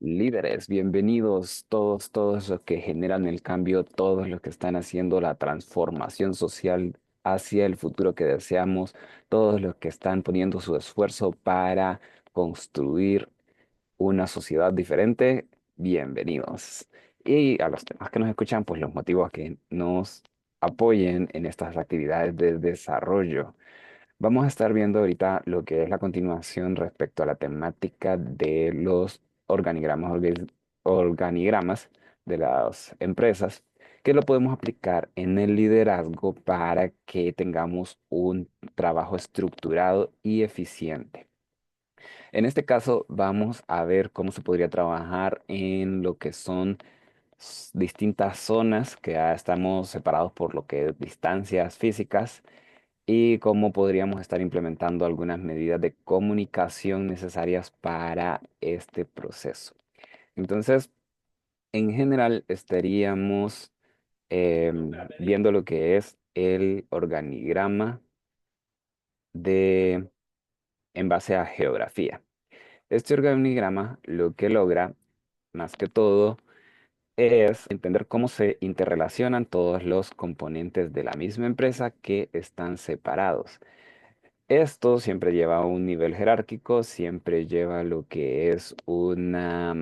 Líderes, bienvenidos todos los que generan el cambio, todos los que están haciendo la transformación social hacia el futuro que deseamos, todos los que están poniendo su esfuerzo para construir una sociedad diferente, bienvenidos. Y a los demás que nos escuchan, pues los motivo a que nos apoyen en estas actividades de desarrollo. Vamos a estar viendo ahorita lo que es la continuación respecto a la temática de los organigramas de las empresas, que lo podemos aplicar en el liderazgo para que tengamos un trabajo estructurado y eficiente. En este caso, vamos a ver cómo se podría trabajar en lo que son distintas zonas que ya estamos separados por lo que es distancias físicas y cómo podríamos estar implementando algunas medidas de comunicación necesarias para este proceso. Entonces, en general, estaríamos viendo lo que es el organigrama de, en base a geografía. Este organigrama lo que logra, más que todo, es entender cómo se interrelacionan todos los componentes de la misma empresa que están separados. Esto siempre lleva a un nivel jerárquico, siempre lleva lo que es una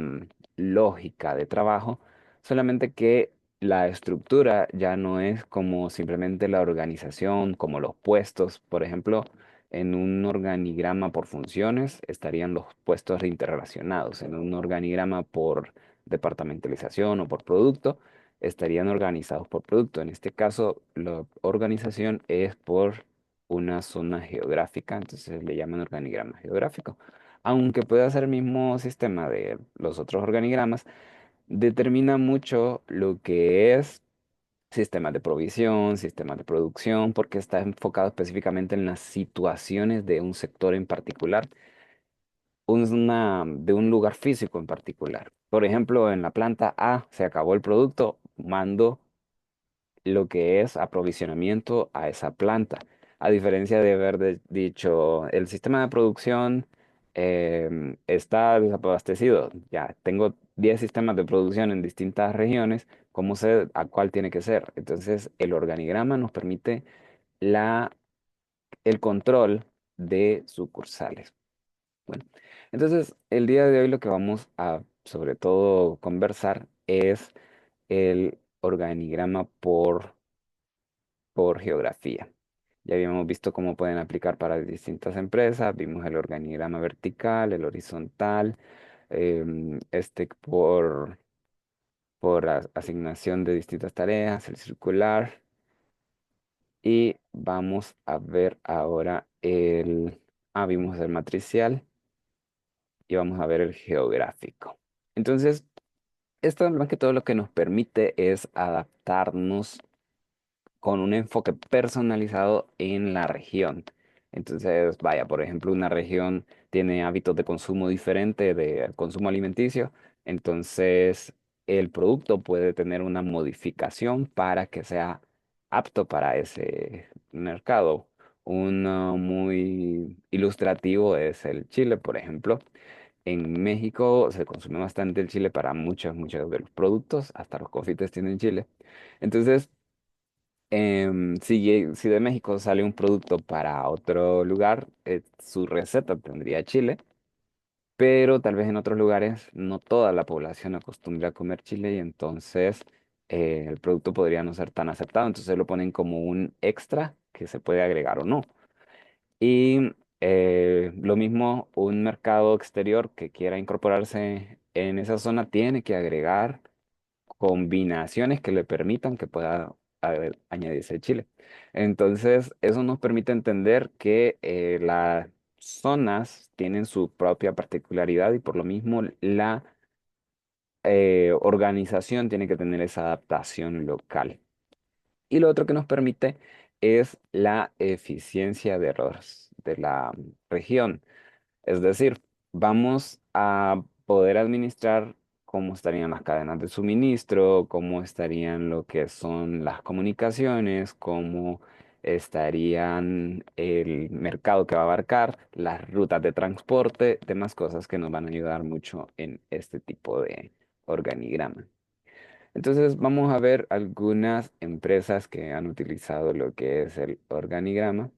lógica de trabajo, solamente que la estructura ya no es como simplemente la organización, como los puestos. Por ejemplo, en un organigrama por funciones estarían los puestos interrelacionados. En un organigrama por departamentalización o por producto estarían organizados por producto. En este caso, la organización es por una zona geográfica, entonces le llaman organigrama geográfico. Aunque pueda ser el mismo sistema de los otros organigramas, determina mucho lo que es sistemas de provisión, sistemas de producción, porque está enfocado específicamente en las situaciones de un sector en particular, de un lugar físico en particular. Por ejemplo, en la planta A se acabó el producto, mando lo que es aprovisionamiento a esa planta. A diferencia de haber dicho, el sistema de producción está desabastecido. Ya tengo 10 sistemas de producción en distintas regiones. ¿Cómo sé a cuál tiene que ser? Entonces, el organigrama nos permite la, el control de sucursales. Bueno, entonces, el día de hoy lo que vamos a, sobre todo, conversar es el organigrama por geografía. Ya habíamos visto cómo pueden aplicar para distintas empresas, vimos el organigrama vertical, el horizontal, este por asignación de distintas tareas, el circular, y vamos a ver ahora vimos el matricial y vamos a ver el geográfico. Entonces, esto más que todo lo que nos permite es adaptarnos con un enfoque personalizado en la región. Entonces, vaya, por ejemplo, una región tiene hábitos de consumo diferente, de consumo alimenticio, entonces el producto puede tener una modificación para que sea apto para ese mercado. Uno muy ilustrativo es el chile, por ejemplo. En México se consume bastante el chile para muchos de los productos, hasta los confites tienen chile. Entonces, si de México sale un producto para otro lugar, su receta tendría chile, pero tal vez en otros lugares no toda la población acostumbra a comer chile y entonces el producto podría no ser tan aceptado. Entonces lo ponen como un extra que se puede agregar o no. Y lo mismo, un mercado exterior que quiera incorporarse en esa zona tiene que agregar combinaciones que le permitan que pueda añadirse chile. Entonces, eso nos permite entender que las zonas tienen su propia particularidad y por lo mismo la organización tiene que tener esa adaptación local. Y lo otro que nos permite es la eficiencia de errores de la región. Es decir, vamos a poder administrar cómo estarían las cadenas de suministro, cómo estarían lo que son las comunicaciones, cómo estarían el mercado que va a abarcar, las rutas de transporte, demás cosas que nos van a ayudar mucho en este tipo de organigrama. Entonces vamos a ver algunas empresas que han utilizado lo que es el organigrama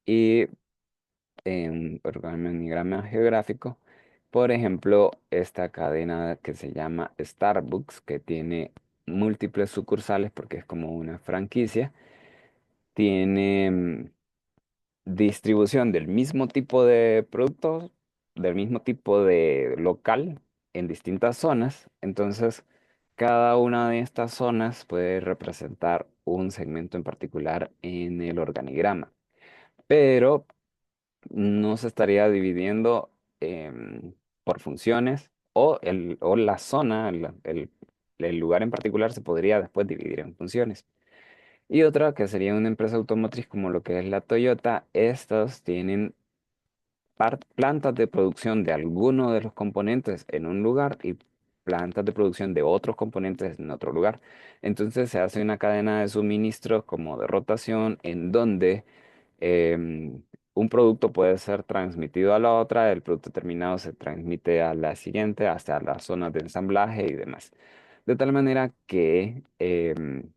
y organigrama geográfico. Por ejemplo, esta cadena que se llama Starbucks, que tiene múltiples sucursales porque es como una franquicia, tiene distribución del mismo tipo de productos, del mismo tipo de local en distintas zonas. Entonces, cada una de estas zonas puede representar un segmento en particular en el organigrama. Pero no se estaría dividiendo por funciones o la zona, el lugar en particular se podría después dividir en funciones. Y otra que sería una empresa automotriz como lo que es la Toyota, estos tienen plantas de producción de alguno de los componentes en un lugar y plantas de producción de otros componentes en otro lugar. Entonces se hace una cadena de suministro como de rotación en donde em, un producto puede ser transmitido a la otra, el producto terminado se transmite a la siguiente, hasta las zonas de ensamblaje y demás. De tal manera que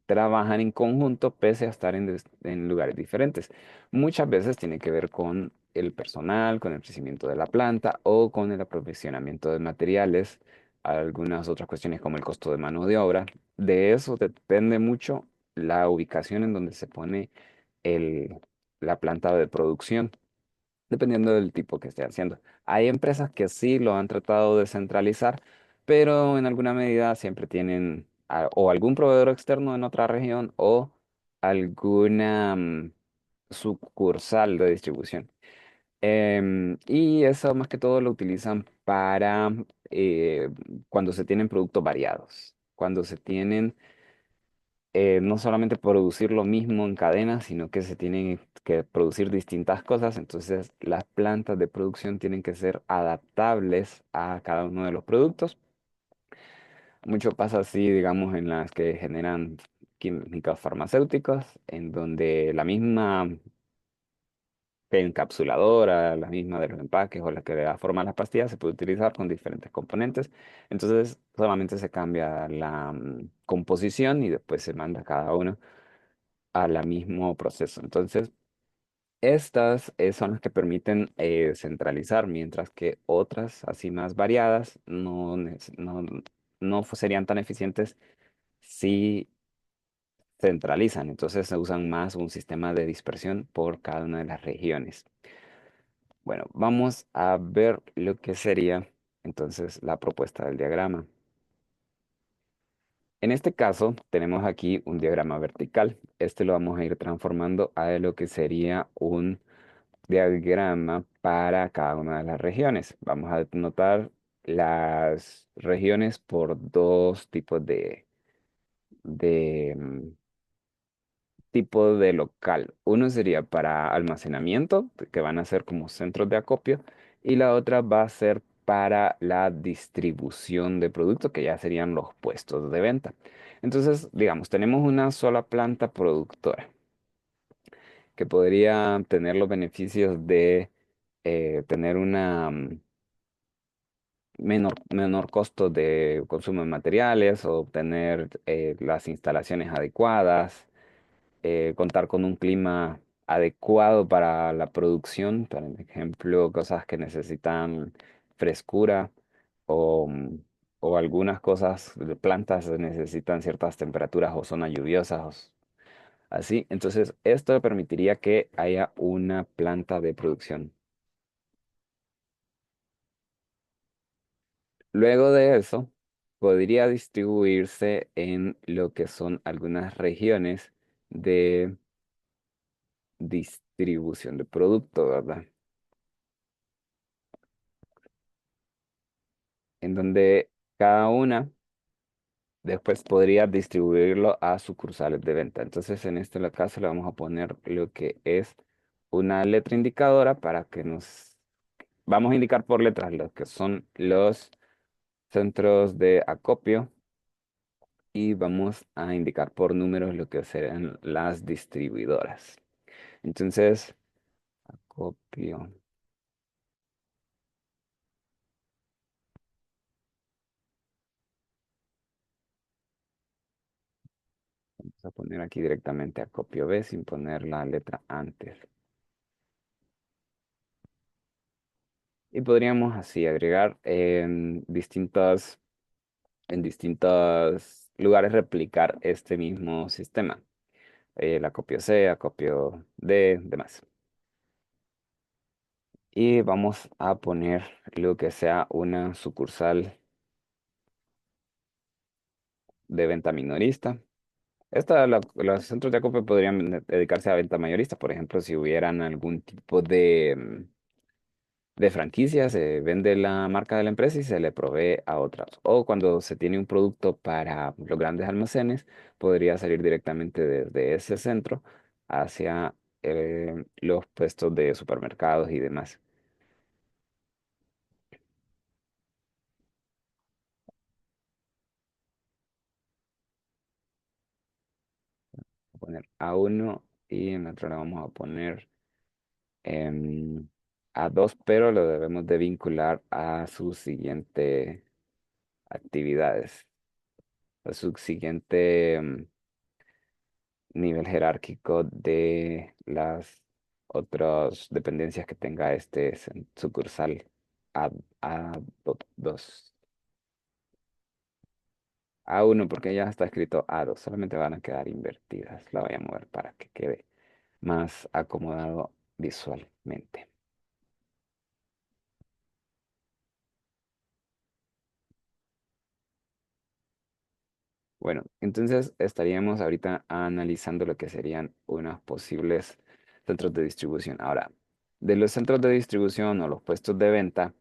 trabajan en conjunto pese a estar en lugares diferentes. Muchas veces tiene que ver con el personal, con el crecimiento de la planta o con el aprovisionamiento de materiales, algunas otras cuestiones como el costo de mano de obra. De eso depende mucho la ubicación en donde se pone el, la planta de producción, dependiendo del tipo que esté haciendo. Hay empresas que sí lo han tratado de centralizar, pero en alguna medida siempre tienen o algún proveedor externo en otra región o alguna sucursal de distribución. Y eso más que todo lo utilizan para cuando se tienen productos variados, cuando se tienen no solamente producir lo mismo en cadena, sino que se tienen que producir distintas cosas. Entonces, las plantas de producción tienen que ser adaptables a cada uno de los productos. Mucho pasa así, digamos, en las que generan químicos farmacéuticos, en donde la misma encapsuladora, la misma de los empaques o la que le da forma a las pastillas, se puede utilizar con diferentes componentes. Entonces, solamente se cambia la composición y después se manda cada uno a la mismo proceso. Entonces, estas son las que permiten centralizar, mientras que otras, así más variadas, no serían tan eficientes si centralizan. Entonces, se usan más un sistema de dispersión por cada una de las regiones. Bueno, vamos a ver lo que sería entonces la propuesta del diagrama. En este caso, tenemos aquí un diagrama vertical. Este lo vamos a ir transformando a lo que sería un diagrama para cada una de las regiones. Vamos a notar las regiones por dos tipos de tipo de local. Uno sería para almacenamiento, que van a ser como centros de acopio, y la otra va a ser para la distribución de productos, que ya serían los puestos de venta. Entonces, digamos, tenemos una sola planta productora que podría tener los beneficios de tener una menor costo de consumo de materiales, obtener las instalaciones adecuadas, contar con un clima adecuado para la producción, por ejemplo, cosas que necesitan frescura o, o algunas cosas, de plantas necesitan ciertas temperaturas o zonas lluviosas, así. Entonces, esto permitiría que haya una planta de producción. Luego de eso, podría distribuirse en lo que son algunas regiones de distribución de producto, ¿verdad? En donde cada una después podría distribuirlo a sucursales de venta. Entonces, en este caso le vamos a poner lo que es una letra indicadora para que vamos a indicar por letras lo que son los centros de acopio y vamos a indicar por números lo que serán las distribuidoras. Entonces, copio, vamos a poner aquí directamente acopio B sin poner la letra antes. Y podríamos así agregar en distintos lugares replicar este mismo sistema. La copio C, acopio D, demás. Y vamos a poner lo que sea una sucursal de venta minorista. Los centros de acopio podrían dedicarse a venta mayorista, por ejemplo, si hubieran algún tipo de franquicia, se vende la marca de la empresa y se le provee a otras. O cuando se tiene un producto para los grandes almacenes, podría salir directamente desde ese centro hacia los puestos de supermercados y demás. Voy a poner A1 y en otro le vamos a poner em, A2, pero lo debemos de vincular a su siguiente actividades, a su siguiente nivel jerárquico de las otras dependencias que tenga este sucursal A, A2. A1 porque ya está escrito A2, solamente van a quedar invertidas. La voy a mover para que quede más acomodado visualmente. Bueno, entonces estaríamos ahorita analizando lo que serían unos posibles centros de distribución. Ahora, de los centros de distribución o los puestos de venta,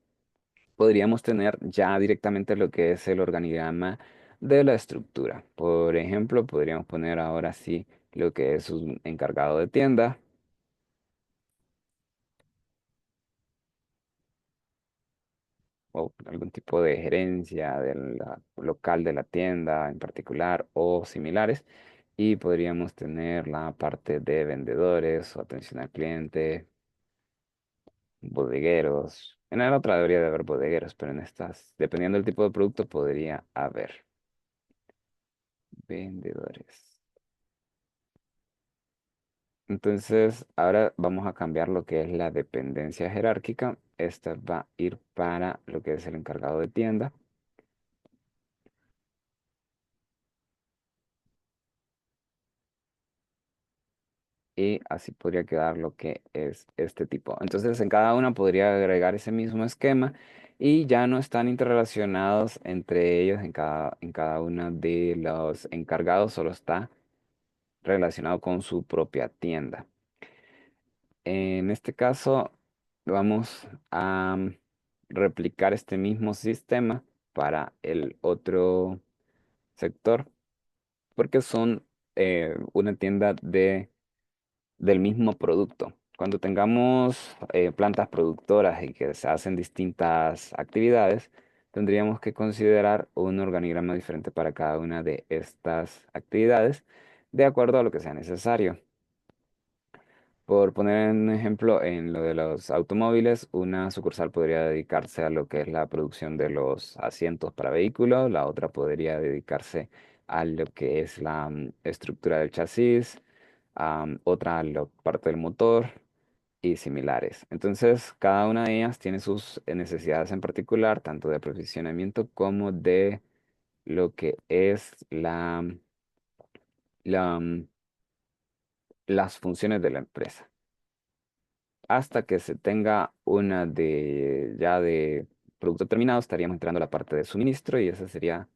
podríamos tener ya directamente lo que es el organigrama de la estructura. Por ejemplo, podríamos poner ahora sí lo que es un encargado de tienda o algún tipo de gerencia del local de la tienda en particular o similares. Y podríamos tener la parte de vendedores o atención al cliente, bodegueros. En la otra debería de haber bodegueros, pero en estas, dependiendo del tipo de producto, podría haber vendedores. Entonces, ahora vamos a cambiar lo que es la dependencia jerárquica. Esta va a ir para lo que es el encargado de tienda. Y así podría quedar lo que es este tipo. Entonces, en cada una podría agregar ese mismo esquema y ya no están interrelacionados entre ellos en cada una de los encargados, solo está relacionado con su propia tienda. En este caso, vamos a replicar este mismo sistema para el otro sector, porque son una tienda del mismo producto. Cuando tengamos plantas productoras y que se hacen distintas actividades, tendríamos que considerar un organigrama diferente para cada una de estas actividades, de acuerdo a lo que sea necesario. Por poner un ejemplo, en lo de los automóviles, una sucursal podría dedicarse a lo que es la producción de los asientos para vehículos, la otra podría dedicarse a lo que es la estructura del chasis, otra a la parte del motor y similares. Entonces, cada una de ellas tiene sus necesidades en particular, tanto de aprovisionamiento como de lo que es la, las funciones de la empresa. Hasta que se tenga una de ya de producto terminado, estaríamos entrando a la parte de suministro y esa sería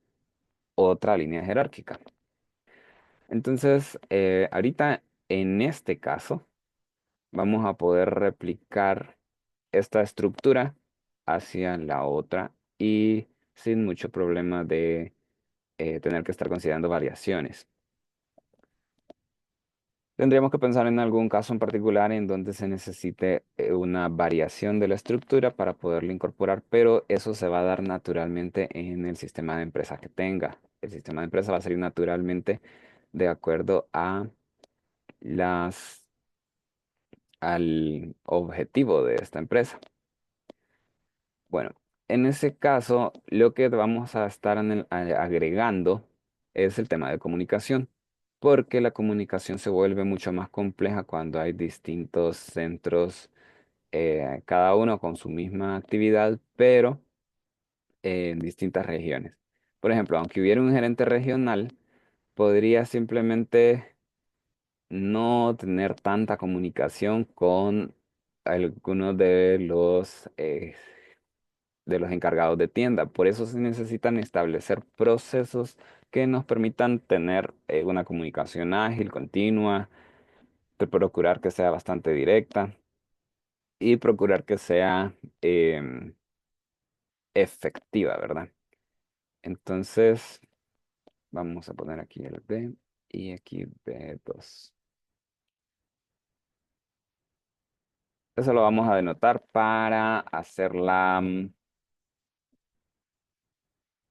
otra línea jerárquica. Entonces, ahorita en este caso, vamos a poder replicar esta estructura hacia la otra y sin mucho problema de tener que estar considerando variaciones. Tendríamos que pensar en algún caso en particular en donde se necesite una variación de la estructura para poderlo incorporar, pero eso se va a dar naturalmente en el sistema de empresa que tenga. el sistema de empresa va a salir naturalmente de acuerdo a las, al objetivo de esta empresa. Bueno, en ese caso, lo que vamos a estar agregando es el tema de comunicación, porque la comunicación se vuelve mucho más compleja cuando hay distintos centros, cada uno con su misma actividad, pero en distintas regiones. Por ejemplo, aunque hubiera un gerente regional, podría simplemente no tener tanta comunicación con algunos de los encargados de tienda. Por eso se necesitan establecer procesos que nos permitan tener una comunicación ágil, continua, de procurar que sea bastante directa y procurar que sea efectiva, ¿verdad? Entonces, vamos a poner aquí el B y aquí B2. Eso lo vamos a denotar para hacer la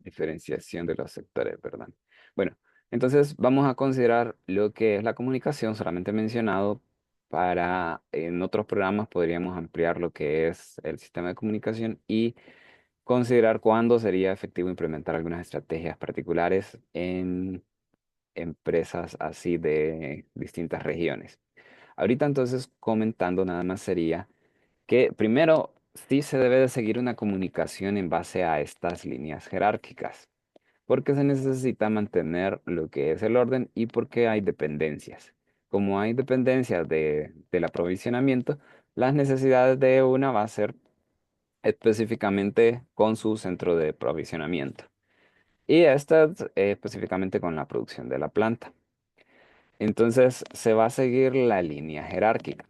diferenciación de los sectores, ¿verdad? Bueno, entonces vamos a considerar lo que es la comunicación, solamente mencionado, para en otros programas podríamos ampliar lo que es el sistema de comunicación y considerar cuándo sería efectivo implementar algunas estrategias particulares en empresas así de distintas regiones. Ahorita entonces comentando nada más sería que primero sí se debe de seguir una comunicación en base a estas líneas jerárquicas, porque se necesita mantener lo que es el orden y porque hay dependencias. Como hay dependencias del aprovisionamiento, las necesidades de una va a ser específicamente con su centro de aprovisionamiento y estas específicamente con la producción de la planta. Entonces se va a seguir la línea jerárquica.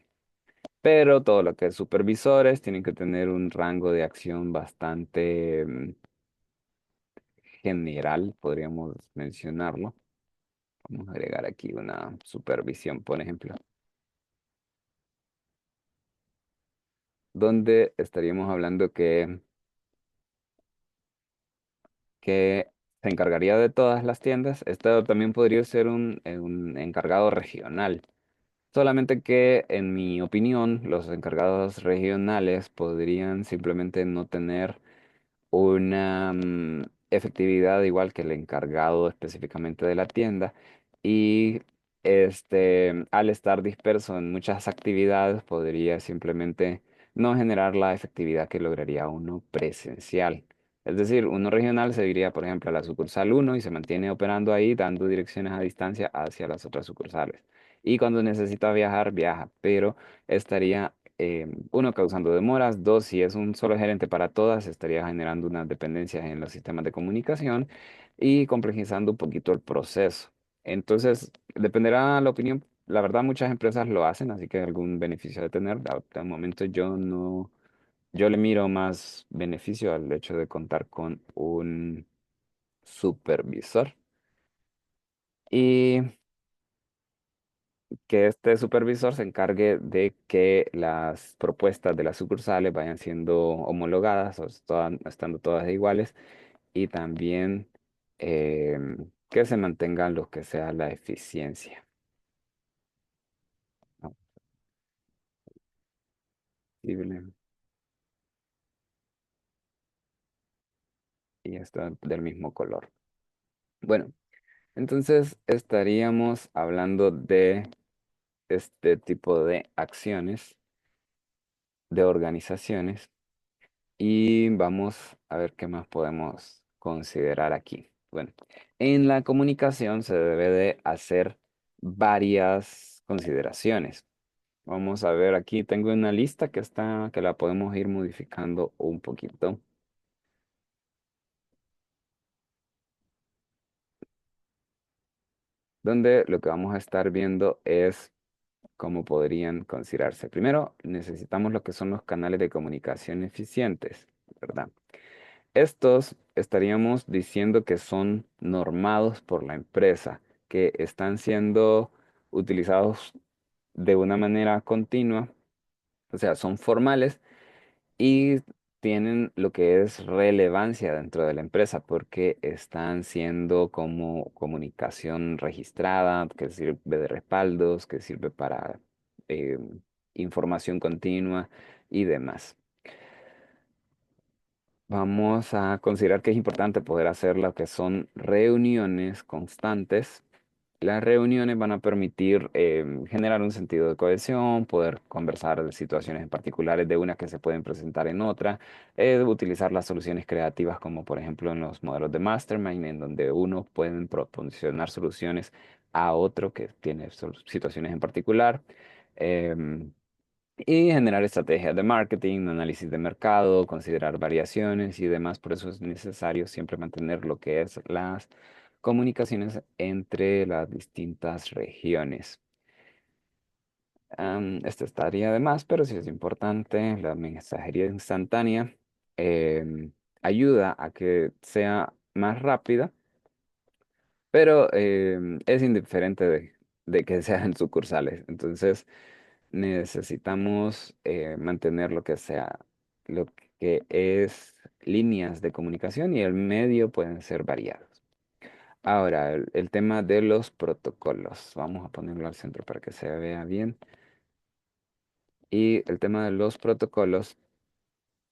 Pero todo lo que es supervisores tienen que tener un rango de acción bastante general, podríamos mencionarlo. Vamos a agregar aquí una supervisión, por ejemplo, donde estaríamos hablando que se encargaría de todas las tiendas. Esto también podría ser un encargado regional. Solamente que, en mi opinión, los encargados regionales podrían simplemente no tener una efectividad igual que el encargado específicamente de la tienda y al estar disperso en muchas actividades podría simplemente no generar la efectividad que lograría uno presencial. Es decir, uno regional se iría, por ejemplo, a la sucursal uno y se mantiene operando ahí, dando direcciones a distancia hacia las otras sucursales. Y cuando necesita viajar, viaja, pero estaría uno, causando demoras; dos, si es un solo gerente para todas, estaría generando unas dependencias en los sistemas de comunicación y complejizando un poquito el proceso. Entonces, dependerá la opinión. La verdad, muchas empresas lo hacen, así que algún beneficio de tener. De momento yo no, yo le miro más beneficio al hecho de contar con un supervisor y que este supervisor se encargue de que las propuestas de las sucursales vayan siendo homologadas o estando todas iguales y también que se mantenga lo que sea la eficiencia, ¿no? Posible. Y está del mismo color. Bueno, entonces estaríamos hablando de este tipo de acciones, de organizaciones. Y vamos a ver qué más podemos considerar aquí. Bueno, en la comunicación se debe de hacer varias consideraciones. Vamos a ver, aquí tengo una lista que la podemos ir modificando un poquito, donde lo que vamos a estar viendo es cómo podrían considerarse. Primero, necesitamos lo que son los canales de comunicación eficientes, ¿verdad? Estos estaríamos diciendo que son normados por la empresa, que están siendo utilizados de una manera continua, o sea, son formales y tienen lo que es relevancia dentro de la empresa porque están siendo como comunicación registrada, que sirve de respaldos, que sirve para eh, información continua y demás. Vamos a considerar que es importante poder hacer lo que son reuniones constantes. Las reuniones van a permitir generar un sentido de cohesión, poder conversar de situaciones en particulares de una que se pueden presentar en otra, utilizar las soluciones creativas como por ejemplo en los modelos de Mastermind, en donde uno puede proporcionar soluciones a otro que tiene situaciones en particular. em, y generar estrategias de marketing, análisis de mercado, considerar variaciones y demás. Por eso es necesario siempre mantener lo que es las comunicaciones entre las distintas regiones. Esto estaría de más, pero sí es importante. La mensajería instantánea ayuda a que sea más rápida, pero es indiferente de que sean sucursales. Entonces, necesitamos mantener lo que sea, lo que es líneas de comunicación y el medio pueden ser variados. Ahora, el tema de los protocolos. Vamos a ponerlo al centro para que se vea bien. Y el tema de los protocolos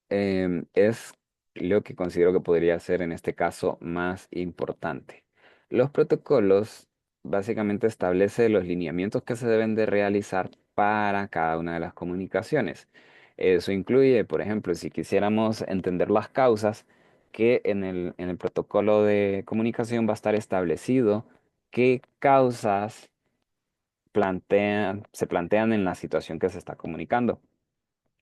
es lo que considero que podría ser en este caso más importante. Los protocolos básicamente establecen los lineamientos que se deben de realizar para cada una de las comunicaciones. Eso incluye, por ejemplo, si quisiéramos entender las causas, que en el protocolo de comunicación va a estar establecido qué causas se plantean en la situación que se está comunicando.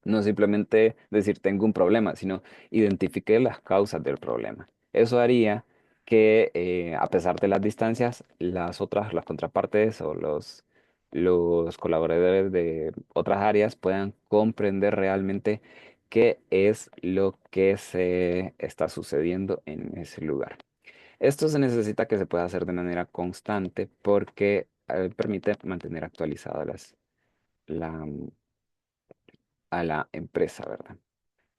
No simplemente decir tengo un problema, sino identifique las causas del problema. Eso haría que a pesar de las distancias, las contrapartes o los colaboradores de otras áreas puedan comprender realmente qué es lo que se está sucediendo en ese lugar. Esto se necesita que se pueda hacer de manera constante porque permite mantener actualizadas la, a la empresa, ¿verdad?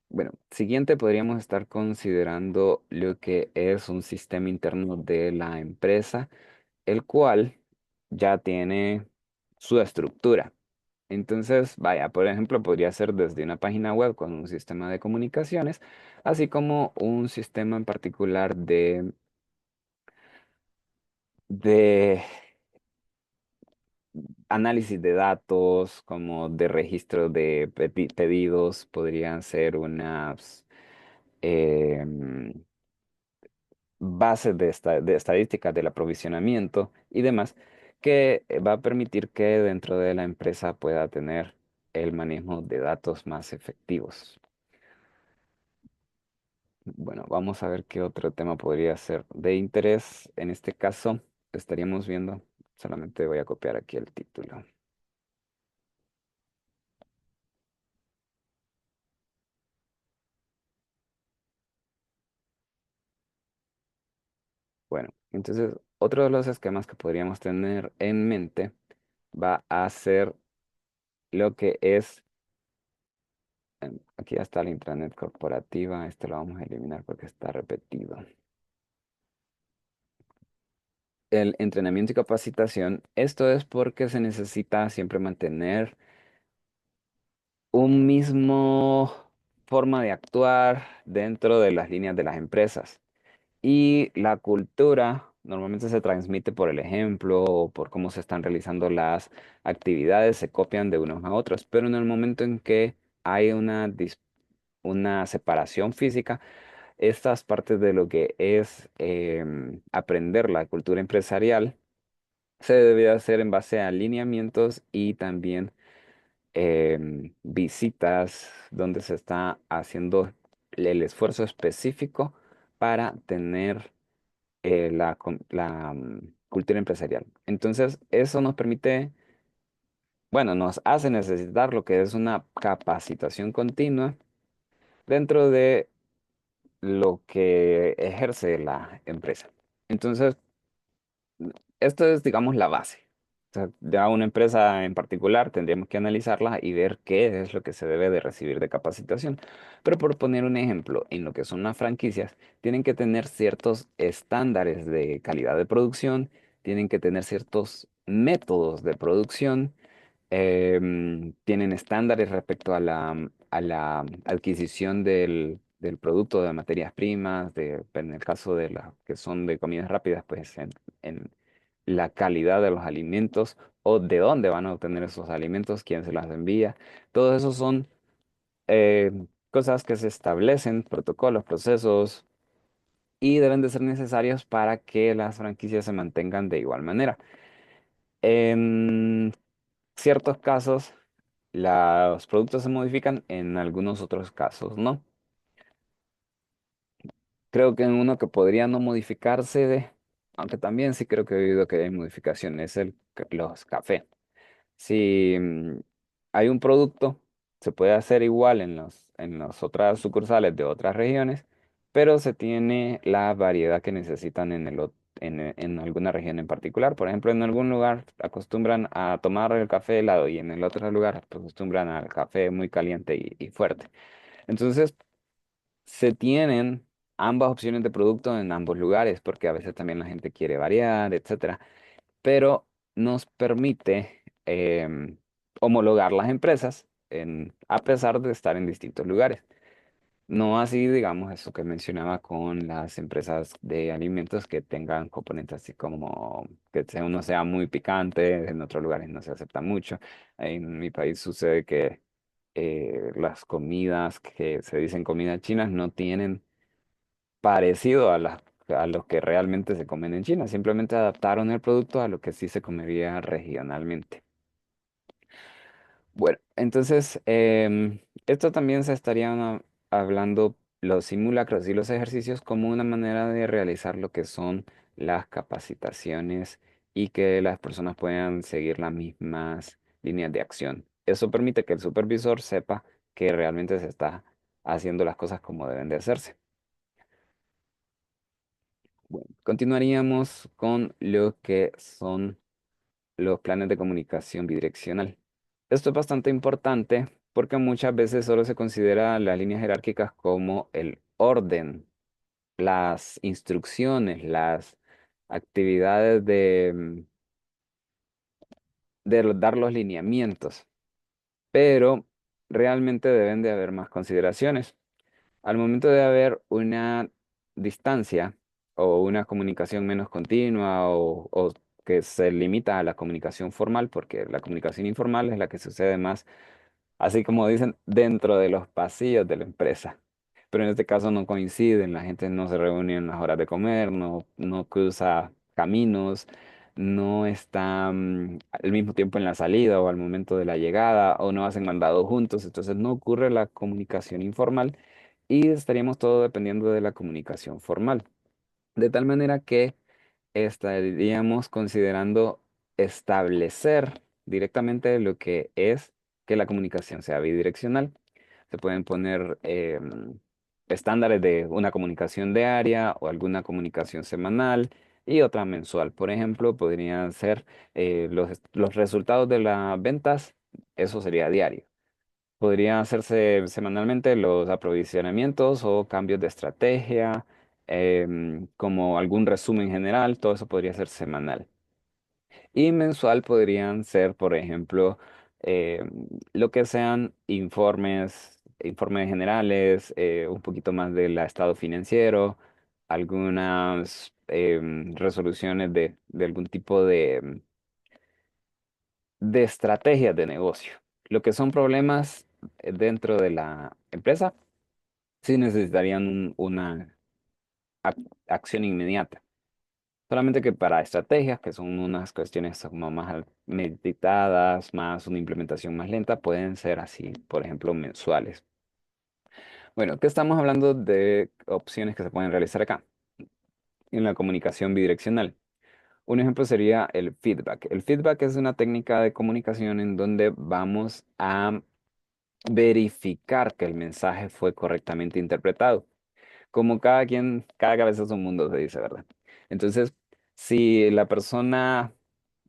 Bueno, siguiente podríamos estar considerando lo que es un sistema interno de la empresa, el cual ya tiene su estructura. Entonces, vaya, por ejemplo, podría ser desde una página web con un sistema de comunicaciones, así como un sistema en particular de análisis de datos, como de registro de pedidos, podrían ser unas em, bases de estadísticas del aprovisionamiento y demás, que va a permitir que dentro de la empresa pueda tener el manejo de datos más efectivos. Bueno, vamos a ver qué otro tema podría ser de interés. En este caso, estaríamos viendo, solamente voy a copiar aquí el título. Bueno, entonces otro de los esquemas que podríamos tener en mente va a ser lo que es, aquí ya está la intranet corporativa, este lo vamos a eliminar porque está repetido. El entrenamiento y capacitación, esto es porque se necesita siempre mantener un mismo forma de actuar dentro de las líneas de las empresas. Y la cultura normalmente se transmite por el ejemplo o por cómo se están realizando las actividades, se copian de unos a otros, pero en el momento en que hay una separación física, estas partes de lo que es aprender la cultura empresarial se debe hacer en base a alineamientos y también visitas donde se está haciendo el esfuerzo específico para tener cultura empresarial. Entonces, eso nos permite, bueno, nos hace necesitar lo que es una capacitación continua dentro de lo que ejerce la empresa. Entonces, esto es, digamos, la base. O sea, ya una empresa en particular tendríamos que analizarla y ver qué es lo que se debe de recibir de capacitación. Pero por poner un ejemplo, en lo que son las franquicias, tienen que tener ciertos estándares de calidad de producción, tienen que tener ciertos métodos de producción, tienen estándares respecto a la adquisición del producto de materias primas, en el caso de las que son de comidas rápidas, pues en la calidad de los alimentos o de dónde van a obtener esos alimentos, quién se las envía. Todo eso son eh, cosas que se establecen, protocolos, procesos y deben de ser necesarios para que las franquicias se mantengan de igual manera. En ciertos casos, los productos se modifican, en algunos otros casos no. Creo que en uno que podría no modificarse, aunque también sí creo que he oído que hay modificaciones, los cafés. Si hay un producto, se puede hacer igual en las otras sucursales de otras regiones, pero se tiene la variedad que necesitan en alguna región en particular. Por ejemplo, en algún lugar acostumbran a tomar el café helado y en el otro lugar acostumbran al café muy caliente y fuerte. Entonces, se tienen ambas opciones de producto en ambos lugares, porque a veces también la gente quiere variar, etcétera, pero nos permite homologar las empresas a pesar de estar en distintos lugares. No así, digamos, eso que mencionaba con las empresas de alimentos que tengan componentes así como uno sea muy picante, en otros lugares no se acepta mucho. En mi país sucede que las comidas que se dicen comidas chinas no tienen parecido a lo que realmente se comen en China. Simplemente adaptaron el producto a lo que sí se comería regionalmente. Bueno, entonces, esto también se estaría hablando los simulacros y los ejercicios como una manera de realizar lo que son las capacitaciones y que las personas puedan seguir las mismas líneas de acción. Eso permite que el supervisor sepa que realmente se está haciendo las cosas como deben de hacerse. Bueno, continuaríamos con lo que son los planes de comunicación bidireccional. Esto es bastante importante porque muchas veces solo se considera las líneas jerárquicas como el orden, las instrucciones, las actividades de dar los lineamientos, pero realmente deben de haber más consideraciones. Al momento de haber una distancia o una comunicación menos continua o que se limita a la comunicación formal, porque la comunicación informal es la que sucede más, así como dicen, dentro de los pasillos de la empresa. Pero en este caso no coinciden, la gente no se reúne en las horas de comer, no cruza caminos, no está al mismo tiempo en la salida o al momento de la llegada, o no hacen mandado juntos, entonces no ocurre la comunicación informal y estaríamos todo dependiendo de la comunicación formal. De tal manera que estaríamos considerando establecer directamente lo que es que la comunicación sea bidireccional. Se pueden poner estándares de una comunicación diaria o alguna comunicación semanal y otra mensual. Por ejemplo, podrían ser los resultados de las ventas, eso sería diario. Podría hacerse semanalmente los aprovisionamientos o cambios de estrategia, como algún resumen general, todo eso podría ser semanal. Y mensual podrían ser, por ejemplo, lo que sean informes generales, un poquito más del estado financiero, algunas resoluciones de algún tipo de estrategias de negocio. Lo que son problemas dentro de la empresa, sí necesitarían una acción inmediata. Solamente que para estrategias, que son unas cuestiones como más meditadas, más una implementación más lenta, pueden ser así, por ejemplo, mensuales. Bueno, ¿qué estamos hablando de opciones que se pueden realizar acá en la comunicación bidireccional? Un ejemplo sería el feedback. El feedback es una técnica de comunicación en donde vamos a verificar que el mensaje fue correctamente interpretado. Como cada quien, cada cabeza es un mundo, se dice, ¿verdad? Entonces, si la persona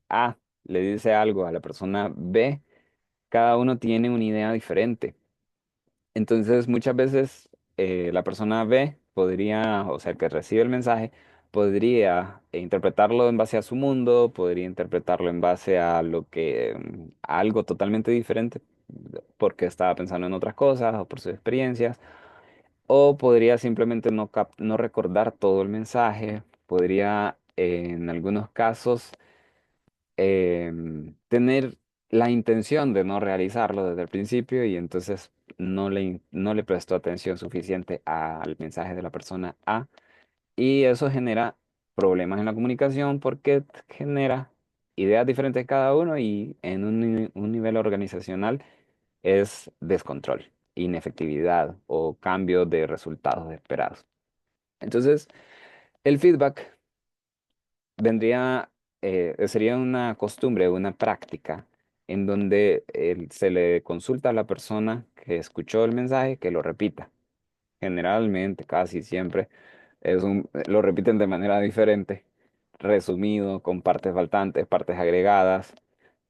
A le dice algo a la persona B, cada uno tiene una idea diferente. Entonces, muchas veces la persona B podría, o sea, el que recibe el mensaje, podría interpretarlo en base a su mundo, podría interpretarlo en base a lo que, a algo totalmente diferente, porque estaba pensando en otras cosas o por sus experiencias, o podría simplemente no recordar todo el mensaje, podría en algunos casos tener la intención de no realizarlo desde el principio y entonces no le prestó atención suficiente al mensaje de la persona A y eso genera problemas en la comunicación porque genera ideas diferentes cada uno y en un nivel organizacional es descontrol, inefectividad o cambio de resultados esperados. Entonces, el feedback sería una costumbre, una práctica en donde se le consulta a la persona que escuchó el mensaje que lo repita. Generalmente, casi siempre, lo repiten de manera diferente, resumido, con partes faltantes, partes agregadas.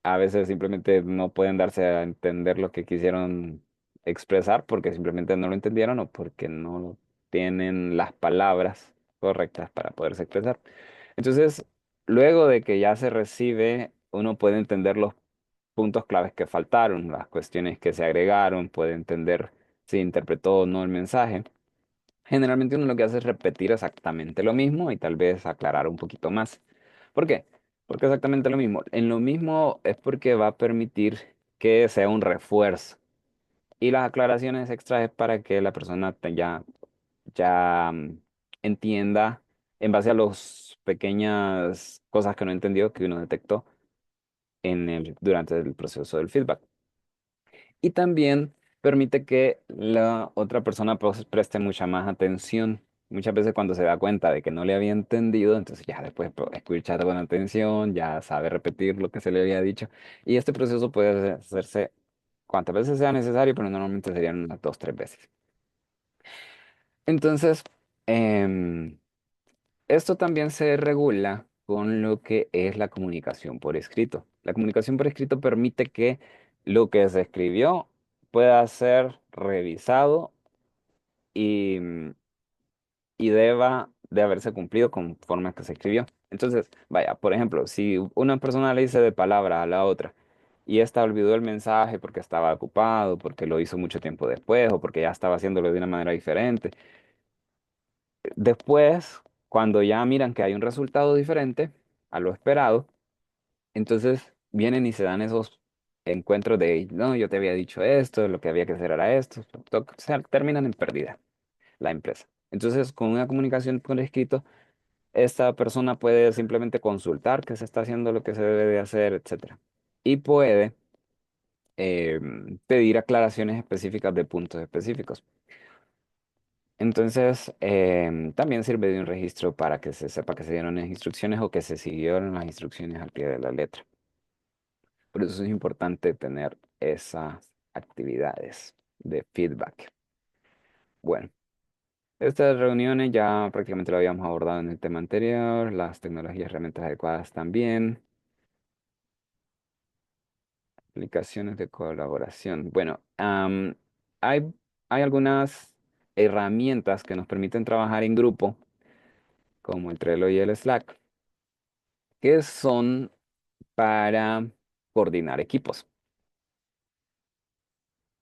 A veces simplemente no pueden darse a entender lo que quisieron expresar porque simplemente no lo entendieron o porque no tienen las palabras correctas para poderse expresar. Entonces, luego de que ya se recibe, uno puede entender los puntos claves que faltaron, las cuestiones que se agregaron, puede entender si interpretó o no el mensaje. Generalmente uno lo que hace es repetir exactamente lo mismo y tal vez aclarar un poquito más. ¿Por qué? Porque exactamente lo mismo. En lo mismo es porque va a permitir que sea un refuerzo. Y las aclaraciones extras es para que la persona ya entienda en base a las pequeñas cosas que no entendió que uno detectó durante el proceso del feedback. Y también permite que la otra persona pues, preste mucha más atención. Muchas veces cuando se da cuenta de que no le había entendido, entonces ya después escucha con atención, ya sabe repetir lo que se le había dicho. Y este proceso puede hacerse cuantas veces sea necesario, pero normalmente serían unas 2, 3 veces. Entonces, em, esto también se regula con lo que es la comunicación por escrito. La comunicación por escrito permite que lo que se escribió pueda ser revisado y, y deba de haberse cumplido conforme a que se escribió. Entonces, vaya, por ejemplo, si una persona le dice de palabra a la otra y ésta olvidó el mensaje porque estaba ocupado, porque lo hizo mucho tiempo después o porque ya estaba haciéndolo de una manera diferente, después, cuando ya miran que hay un resultado diferente a lo esperado, entonces vienen y se dan esos encuentros de, no, yo te había dicho esto, lo que había que hacer era esto, o sea, terminan en pérdida la empresa. Entonces, con una comunicación por escrito, esta persona puede simplemente consultar que se está haciendo lo que se debe de hacer, etcétera. Y puede pedir aclaraciones específicas de puntos específicos. Entonces, también sirve de un registro para que se sepa que se dieron las instrucciones o que se siguieron las instrucciones al pie de la letra. Por eso es importante tener esas actividades de feedback. Bueno, estas reuniones ya prácticamente lo habíamos abordado en el tema anterior, las tecnologías y herramientas adecuadas también, aplicaciones de colaboración. Bueno, hay, hay algunas herramientas que nos permiten trabajar en grupo, como el Trello y el Slack, que son para coordinar equipos.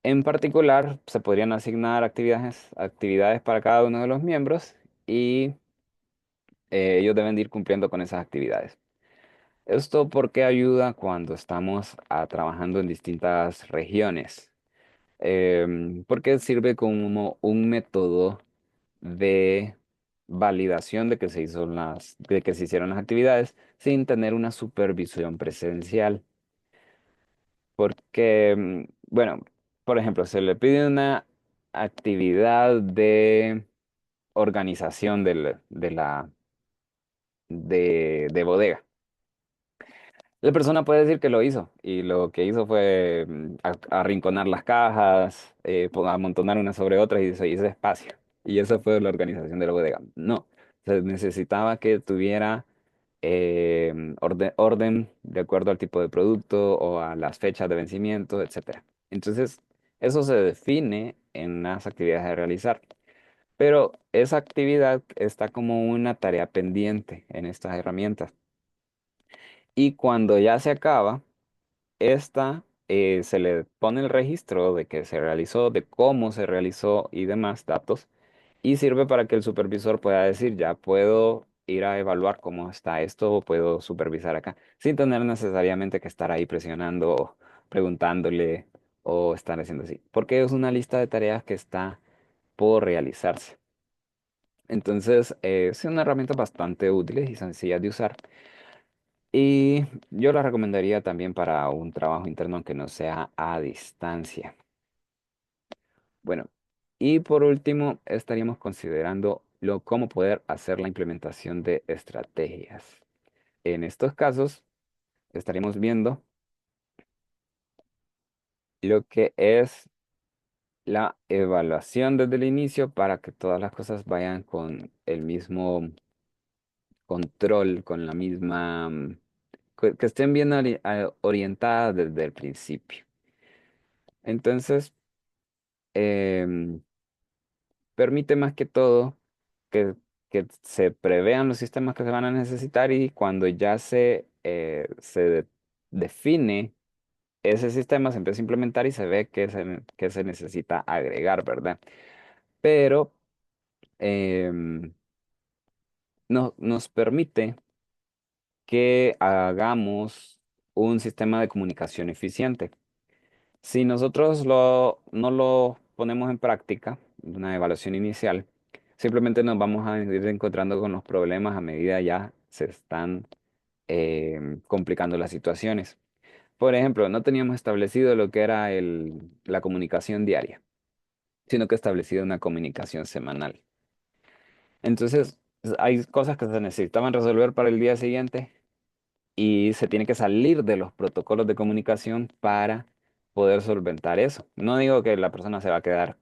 En particular, se podrían asignar actividades para cada uno de los miembros y ellos deben de ir cumpliendo con esas actividades. Esto porque ayuda cuando estamos trabajando en distintas regiones, porque sirve como un método de validación de que se hicieron las actividades sin tener una supervisión presencial. Porque, bueno, por ejemplo, se le pide una actividad de organización de bodega. La persona puede decir que lo hizo y lo que hizo fue arrinconar las cajas, amontonar unas sobre otras y se hizo espacio. Y esa fue la organización de la bodega. No, se necesitaba que tuviera orden de acuerdo al tipo de producto o a las fechas de vencimiento, etcétera. Entonces, eso se define en las actividades a realizar. Pero esa actividad está como una tarea pendiente en estas herramientas. Y cuando ya se acaba, esta se le pone el registro de que se realizó, de cómo se realizó y demás datos. Y sirve para que el supervisor pueda decir, ya puedo ir a evaluar cómo está esto o puedo supervisar acá, sin tener necesariamente que estar ahí presionando o preguntándole o estar haciendo así. Porque es una lista de tareas que está por realizarse. Entonces, es una herramienta bastante útil y sencilla de usar. Y yo la recomendaría también para un trabajo interno aunque no sea a distancia. Bueno, y por último, estaríamos considerando cómo poder hacer la implementación de estrategias. En estos casos, estaríamos viendo lo que es la evaluación desde el inicio para que todas las cosas vayan con el mismo control, con la misma, que estén bien orientadas desde el principio. Entonces, em, permite más que todo que, que se prevean los sistemas que se van a necesitar y cuando ya define ese sistema, se empieza a implementar y se ve que se necesita agregar, ¿verdad? Pero nos permite que hagamos un sistema de comunicación eficiente. Si nosotros no lo ponemos en práctica, una evaluación inicial, simplemente nos vamos a ir encontrando con los problemas a medida ya se están complicando las situaciones. Por ejemplo, no teníamos establecido lo que era la comunicación diaria, sino que establecido una comunicación semanal. Entonces, hay cosas que se necesitaban resolver para el día siguiente y se tiene que salir de los protocolos de comunicación para poder solventar eso. No digo que la persona se va a quedar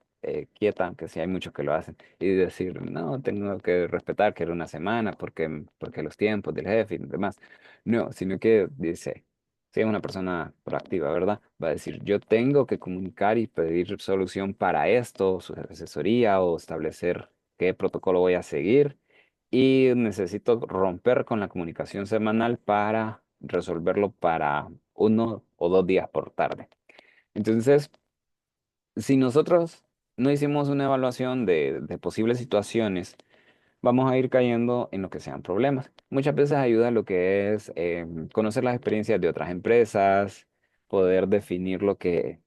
quieta, aunque sí hay muchos que lo hacen, y decir, no, tengo que respetar que era una semana porque los tiempos del jefe y demás. No, sino que dice, si es una persona proactiva, ¿verdad? Va a decir, yo tengo que comunicar y pedir solución para esto, su asesoría o establecer qué protocolo voy a seguir y necesito romper con la comunicación semanal para resolverlo para 1 o 2 días por tarde. Entonces, si nosotros no hicimos una evaluación de posibles situaciones, vamos a ir cayendo en lo que sean problemas. Muchas veces ayuda lo que es conocer las experiencias de otras empresas, poder definir lo que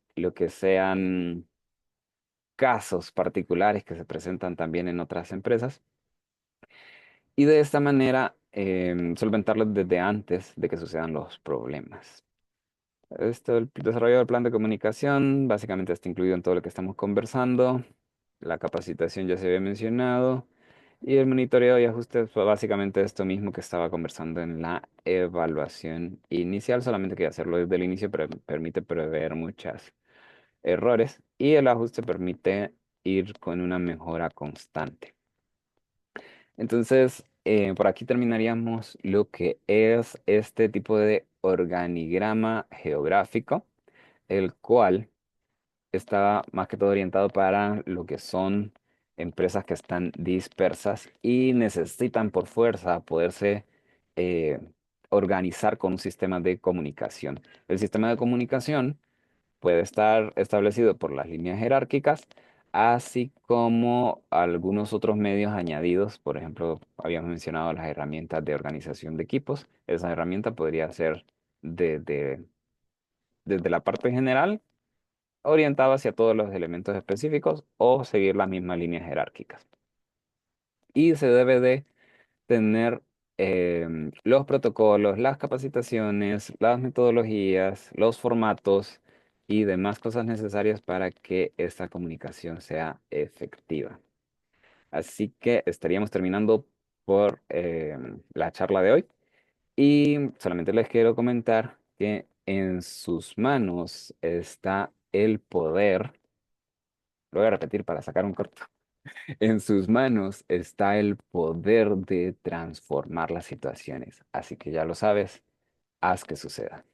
sean casos particulares que se presentan también en otras empresas y de esta manera solventarlos desde antes de que sucedan los problemas. El desarrollo del plan de comunicación básicamente está incluido en todo lo que estamos conversando. La capacitación ya se había mencionado. Y el monitoreo y ajustes fue básicamente esto mismo que estaba conversando en la evaluación inicial, solamente que hacerlo desde el inicio permite prever muchos errores y el ajuste permite ir con una mejora constante. Entonces, por aquí terminaríamos lo que es este tipo de organigrama geográfico, el cual está más que todo orientado para lo que son empresas que están dispersas y necesitan por fuerza poderse eh, organizar con un sistema de comunicación. El sistema de comunicación puede estar establecido por las líneas jerárquicas, así como algunos otros medios añadidos. Por ejemplo, habíamos mencionado las herramientas de organización de equipos. Esa herramienta podría ser desde, desde la parte general, orientada hacia todos los elementos específicos o seguir las mismas líneas jerárquicas. Y se debe de tener los protocolos, las capacitaciones, las metodologías, los formatos y demás cosas necesarias para que esta comunicación sea efectiva. Así que estaríamos terminando por la charla de hoy y solamente les quiero comentar que en sus manos está el poder, lo voy a repetir para sacar un corto, En sus manos está el poder de transformar las situaciones. Así que ya lo sabes, haz que suceda.